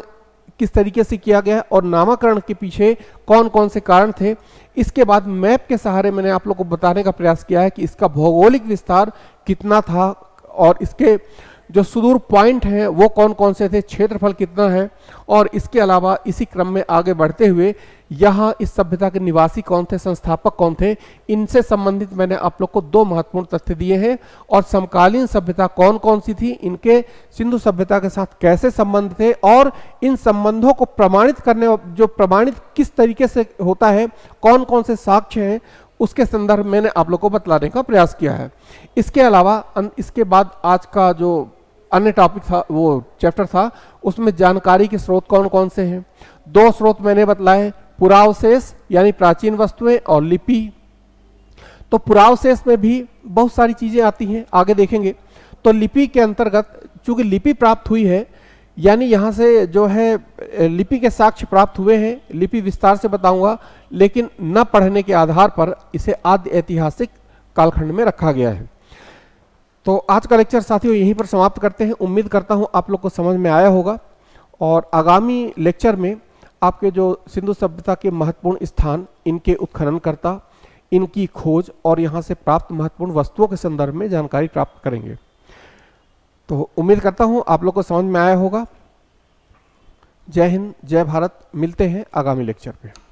किस तरीके से किया गया और नामाकरण के पीछे कौन कौन से कारण थे। इसके बाद मैप के सहारे मैंने आप लोग को बताने का प्रयास किया है कि इसका भौगोलिक विस्तार कितना था और इसके जो सुदूर पॉइंट हैं वो कौन कौन से थे, क्षेत्रफल कितना है। और इसके अलावा इसी क्रम में आगे बढ़ते हुए यहाँ इस सभ्यता के निवासी कौन थे, संस्थापक कौन थे, इनसे संबंधित मैंने आप लोग को 2 महत्वपूर्ण तथ्य दिए हैं। और समकालीन सभ्यता कौन कौन सी थी, इनके सिंधु सभ्यता के साथ कैसे संबंध थे, और इन संबंधों को प्रमाणित करने, जो प्रमाणित किस तरीके से होता है, कौन कौन से साक्ष्य हैं, उसके संदर्भ में मैंने आप लोग को बतलाने का प्रयास किया है। इसके अलावा इसके बाद आज का जो अन्य टॉपिक था, वो चैप्टर था, उसमें जानकारी के स्रोत कौन कौन से हैं। 2 स्रोत मैंने बतलाए, पुरावशेष यानी प्राचीन वस्तुएं और लिपि। तो पुरावशेष में भी बहुत सारी चीजें आती हैं, आगे देखेंगे। तो लिपि के अंतर्गत, चूंकि लिपि प्राप्त हुई है, यानी यहाँ से जो है लिपि के साक्ष्य प्राप्त हुए हैं, लिपि विस्तार से बताऊंगा, लेकिन न पढ़ने के आधार पर इसे आद्य ऐतिहासिक कालखंड में रखा गया है। तो आज का लेक्चर साथियों यहीं पर समाप्त करते हैं। उम्मीद करता हूं आप लोग को समझ में आया होगा, और आगामी लेक्चर में आपके जो सिंधु सभ्यता के महत्वपूर्ण स्थान, इनके उत्खननकर्ता, इनकी खोज और यहाँ से प्राप्त महत्वपूर्ण वस्तुओं के संदर्भ में जानकारी प्राप्त करेंगे। तो उम्मीद करता हूं आप लोग को समझ में आया होगा। जय हिंद, जय भारत। मिलते हैं आगामी लेक्चर पे।